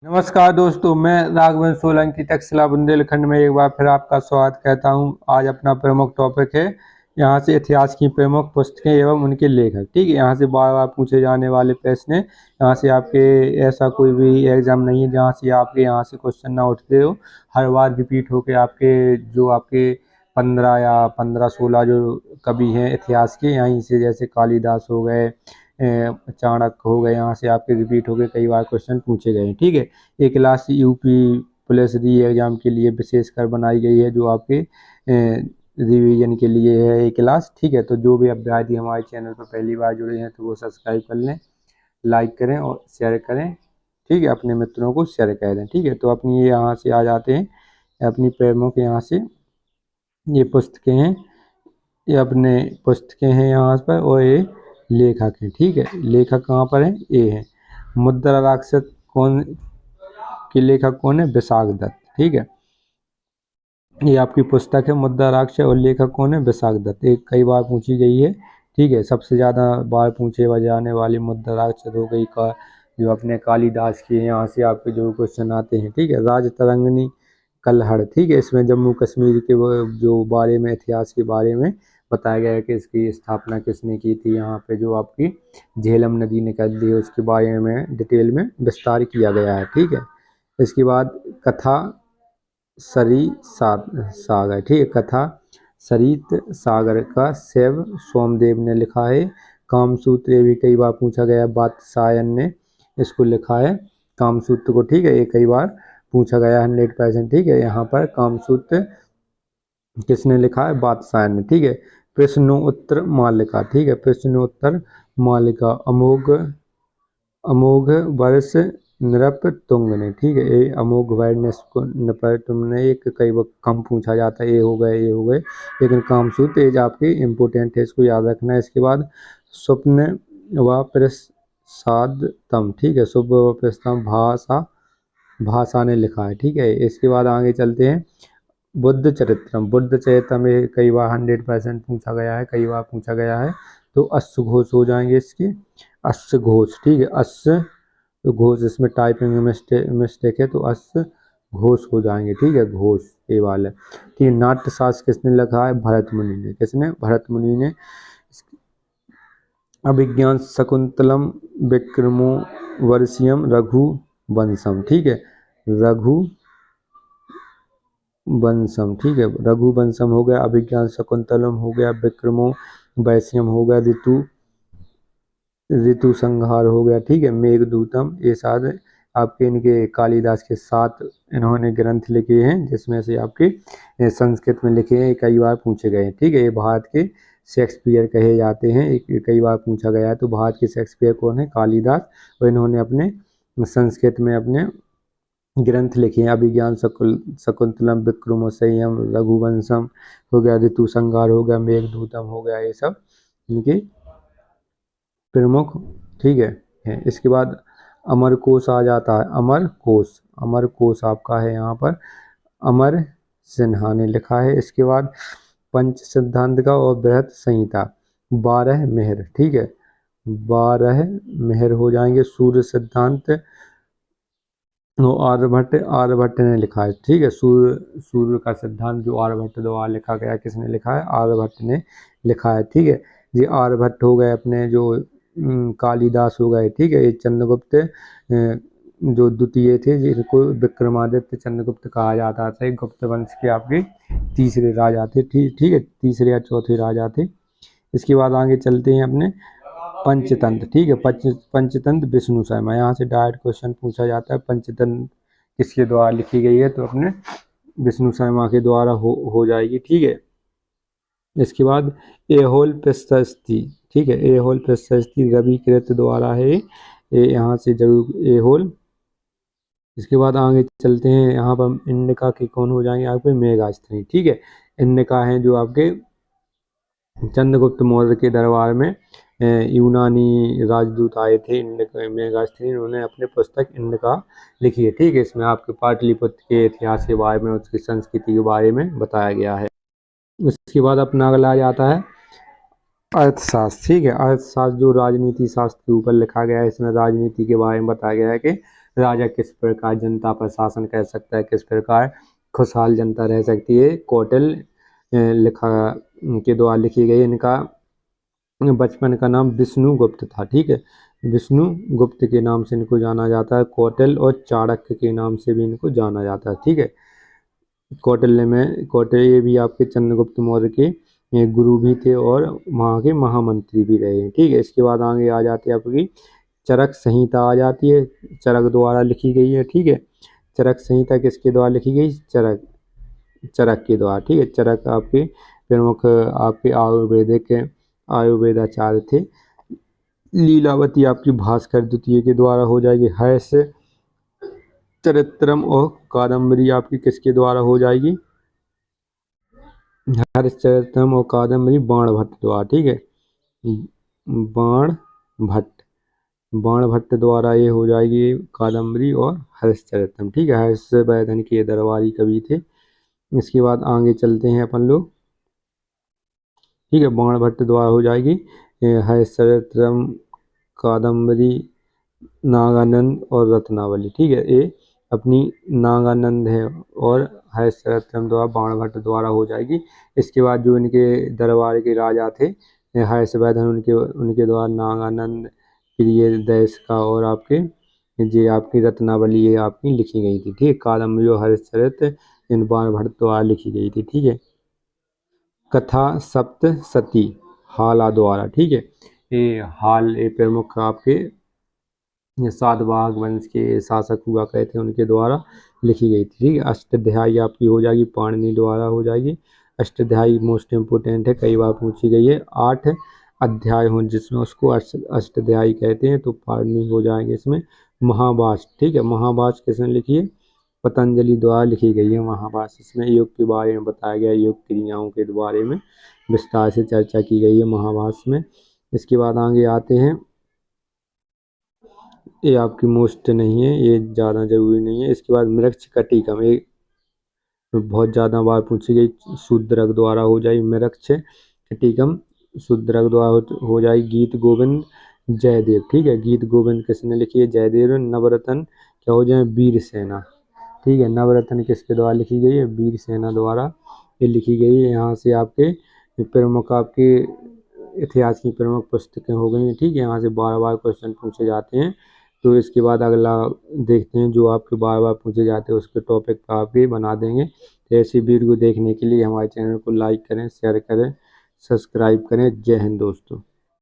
नमस्कार दोस्तों, मैं राघवन सोलंकी तक्षशिला बुंदेलखंड में एक बार फिर आपका स्वागत कहता हूं। आज अपना प्रमुख टॉपिक है यहां से इतिहास की प्रमुख पुस्तकें एवं उनके लेखक। ठीक है, यहां से बार बार पूछे जाने वाले प्रश्न हैं। यहां से आपके ऐसा कोई भी एग्जाम नहीं है जहां से आपके यहां से क्वेश्चन ना उठते हो। हर बार रिपीट होके आपके 15 या 15-16 जो कवि हैं इतिहास के, यहीं से जैसे कालिदास हो गए, चाणक्य हो गए, यहाँ से आपके रिपीट हो गए, कई बार क्वेश्चन पूछे गए हैं। ठीक है, ये क्लास यूपी पुलिस री एग्जाम के लिए विशेषकर बनाई गई है, जो आपके रिवीजन के लिए है ये क्लास। ठीक है, तो जो भी अभ्यर्थी हमारे चैनल पर पहली बार जुड़े हैं तो वो सब्सक्राइब कर लें, लाइक करें और शेयर करें। ठीक है, अपने मित्रों को शेयर कर दें। ठीक है, तो अपनी ये यहाँ से आ जाते हैं अपनी प्रमुख, यहाँ से ये पुस्तकें हैं, ये अपने पुस्तकें हैं यहाँ पर, और ये लेखक हैं। ठीक है, लेखक कहाँ पर हैं, ये है मुद्रा राक्षस कौन के लेखक कौन है, विशाख दत्त। ठीक है, ये आपकी पुस्तक है मुद्रा राक्षस, और लेखक कौन है, विशाख दत्त। एक कई बार पूछी गई है। ठीक है, सबसे ज़्यादा बार पूछे जाने वाली मुद्रा राक्षस हो गई का जो अपने कालिदास की है, यहाँ से आपके जो क्वेश्चन आते हैं। ठीक है, राजतरंगिणी कलहड़। ठीक है, इसमें जम्मू कश्मीर के जो बारे में, इतिहास के बारे में बताया गया है कि इसकी स्थापना किसने की थी। यहाँ पे जो आपकी झेलम नदी निकलती है उसके बारे में डिटेल में विस्तार किया गया है। ठीक है, इसके बाद कथा सागर। ठीक है, कथा सरित सागर का शैव सोमदेव ने लिखा है। कामसूत्र, ये भी कई बार पूछा गया, वात्स्यायन ने इसको लिखा है कामसूत्र को। ठीक है, ये कई बार पूछा गया 100%। ठीक है, यहाँ पर कामसूत्र किसने लिखा है, वात्स्यायन ने। ठीक है, प्रश्नोत्तर मालिका। ठीक है, प्रश्नोत्तर मालिका अमोघ वर्ष नृप तुंग ने। ठीक है, ये अमोघ वर्ष पर तुमने एक कई बार कम पूछा जाता है, ये हो गए, लेकिन कामसूत्र ये आपके इम्पोर्टेंट है, इसको याद रखना है। इसके बाद स्वप्न व प्रसादतम। ठीक है, स्वप्न व प्रसादतम भाषा ने लिखा है। ठीक है, इसके बाद आगे चलते हैं बुद्ध चरित्रम में कई बार 100% पूछा गया है, कई बार पूछा गया है। तो अश्व घोष हो जाएंगे इसके, अश्व घोष। ठीक है, अश्व घोष, इसमें टाइपिंग में मिस्टेक है तो अश्व घोष हो जाएंगे। ठीक है, घोष ये वाला। ठीक है, नाट्यशास्त्र किसने लिखा है, भरत मुनि ने। किसने, भरत मुनि ने। अभिज्ञान शकुंतलम विक्रमो वर्षियम रघुवंशम। ठीक है, रघुवंशम। ठीक है, रघुवंशम हो गया, अभिज्ञान शकुंतलम हो गया, विक्रमो वैश्यम हो गया, ऋतु संहार हो गया। ठीक है, मेघदूतम, ये सारे आपके इनके कालिदास के 7 इन्होंने ग्रंथ लिखे हैं, जिसमें से आपके संस्कृत में लिखे हैं, कई बार पूछे गए हैं। ठीक है, ये भारत के शेक्सपियर कहे जाते हैं, कई बार पूछा गया है। तो भारत के शेक्सपियर कौन है, कालिदास, और इन्होंने अपने संस्कृत में अपने ग्रंथ लिखे हैं। अभिज्ञान शकुंतलम, विक्रमोर्वशीयम, रघुवंशम हो गया, ऋतु संहार हो गया, मेघदूतम हो गया, ये सब इनके प्रमुख। ठीक है, इसके बाद अमरकोश आ जाता है। अमरकोश आपका है यहाँ पर, अमर सिन्हा ने लिखा है। इसके बाद पंच सिद्धांत का और बृहत संहिता, 12 मेहर। ठीक है, 12 मेहर हो जाएंगे। सूर्य सिद्धांत आर्यभट्ट ने लिखा है। ठीक है, सूर्य का सिद्धांत जो आर्यभट्ट द्वारा लिखा गया, किसने लिखा है, आर्यभट्ट ने लिखा है। ठीक है, ये आर्यभट्ट हो गए अपने, जो कालिदास हो गए। ठीक है, ये चंद्रगुप्त जो द्वितीय थे, जिनको विक्रमादित्य चंद्रगुप्त कहा जाता था, गुप्त वंश के आपके तीसरे राजा थे। ठीक है, तीसरे या चौथे राजा थे। इसके बाद आगे चलते हैं अपने पंचतंत्र। ठीक है, पंचतंत्र विष्णु शर्मा, यहाँ से डायरेक्ट क्वेश्चन पूछा जाता है, पंचतंत्र किसके द्वारा लिखी गई है, तो अपने विष्णु शर्मा के द्वारा हो जाएगी। ठीक है, इसके बाद एहोल प्रशस्ति। ठीक है, एहोल प्रशस्ति रविकृत द्वारा है, यहाँ से जरूर एहोल। इसके बाद आगे चलते हैं, यहाँ पर इंडिका के कौन हो जाएंगे आपके, मेगास्थनी। ठीक है, इंडिका है जो आपके चंद्रगुप्त मौर्य के दरबार में यूनानी राजदूत आए थे, मेगास्थनी, उन्होंने अपने पुस्तक इंडिका लिखी है। ठीक है, इसमें आपके पाटलिपुत्र के इतिहास के बारे में, उसकी संस्कृति के बारे में बताया गया है। उसके बाद अपना अगला आ जाता है अर्थशास्त्र। ठीक है, अर्थशास्त्र जो राजनीति शास्त्र के ऊपर लिखा गया है, इसमें राजनीति के बारे में बताया गया है कि राजा किस प्रकार जनता पर शासन कर सकता है, किस प्रकार खुशहाल जनता रह सकती है, कौटिल्य लिखा के द्वारा लिखी गई। इनका बचपन का नाम विष्णुगुप्त था, ठीक है, विष्णुगुप्त के नाम से इनको जाना जाता है। कौटिल्य और चाणक्य के नाम से भी इनको जाना जाता है, ठीक है। कौटिल्य भी आपके चंद्रगुप्त मौर्य के गुरु भी थे और वहाँ के महामंत्री भी रहे हैं, ठीक है। इसके बाद आगे आ जाती है आपकी चरक संहिता आ जाती है, चरक द्वारा लिखी गई है, ठीक है। चरक संहिता किसके द्वारा लिखी गई? चरक के द्वारा, ठीक है। चरक आपके प्रमुख आपके आयुर्वेदाचार्य थे। लीलावती आपकी भास्कर द्वितीय के द्वारा हो जाएगी। हर्ष चरित्रम और कादम्बरी आपकी किसके द्वारा हो जाएगी? हरिश्चरित्रम और कादम्बरी बाणभट्ट द्वारा, ठीक है, बाणभट्ट द्वारा ये हो जाएगी कादम्बरी और हरिश्चरित्रम, ठीक है। हर्षवर्धन के दरबारी कवि थे। इसके बाद आगे चलते हैं अपन लोग, ठीक है। बाणभट्ट द्वारा हो जाएगी हरिश्चरित्रम, कादम्बरी, नागानंद और रत्नावली, ठीक है। ये अपनी नागानंद है और हरिश्चरित्रम द्वारा बाणभट्ट द्वारा हो जाएगी। इसके बाद जो इनके दरबार के राजा थे हर्षवर्धन, उनके द्वारा नागानंद, प्रियदर्शी और आपके ये आपकी रत्नावली ये आपकी लिखी गई थी, ठीक है। कादम्बरी और हरिश्चरित्र इन बाणभट्ट द्वारा लिखी गई थी, ठीक है। कथा सप्तशती हाला द्वारा, ठीक है। ये प्रमुख आपके ये सातवाहन वंश के शासक हुआ करते थे, उनके द्वारा लिखी गई थी, ठीक है। अष्टाध्यायी आपकी हो जाएगी पाणिनि द्वारा हो जाएगी। अष्टाध्यायी मोस्ट इम्पोर्टेंट है, कई बार पूछी गई है। 8 अध्याय हो जिसमें उसको अष्टाध्यायी कहते हैं, तो पाणिनि हो जाएंगे इसमें। महाभाष्य, ठीक है, महाभाष्य किसने लिखी है? पतंजलि द्वारा लिखी गई है महाभाष्य। इसमें योग के बारे में बताया गया है, योग क्रियाओं के बारे में विस्तार से चर्चा की गई है महाभाष्य में। इसके बाद आगे आते हैं, ये आपकी मोस्ट नहीं है, ये ज़्यादा जरूरी नहीं है। इसके बाद मृक्ष कटिकम, ये बहुत ज़्यादा बार पूछी गई, शूद्रक द्वारा हो जाएगी मृक्ष कटिकम, शूद्रक द्वारा हो जाएगी। गीत गोविंद जयदेव, ठीक है, गीत गोविंद किसने लिखी है? जयदेव। नवरत्न क्या हो जाए? वीर सेना, ठीक है। नवरत्न किसके द्वारा लिखी गई है? वीर सेना द्वारा ये लिखी गई है। यहाँ से आपके प्रमुख आपके इतिहास की प्रमुख पुस्तकें हो गई हैं, ठीक है। यहाँ से बार बार क्वेश्चन पूछे जाते हैं। तो इसके बाद अगला देखते हैं, जो आपके बार बार पूछे जाते हैं उसके टॉपिक पर आप भी बना देंगे। तो ऐसी वीडियो देखने के लिए हमारे चैनल को लाइक करें, शेयर करें, सब्सक्राइब करें। जय हिंद दोस्तों।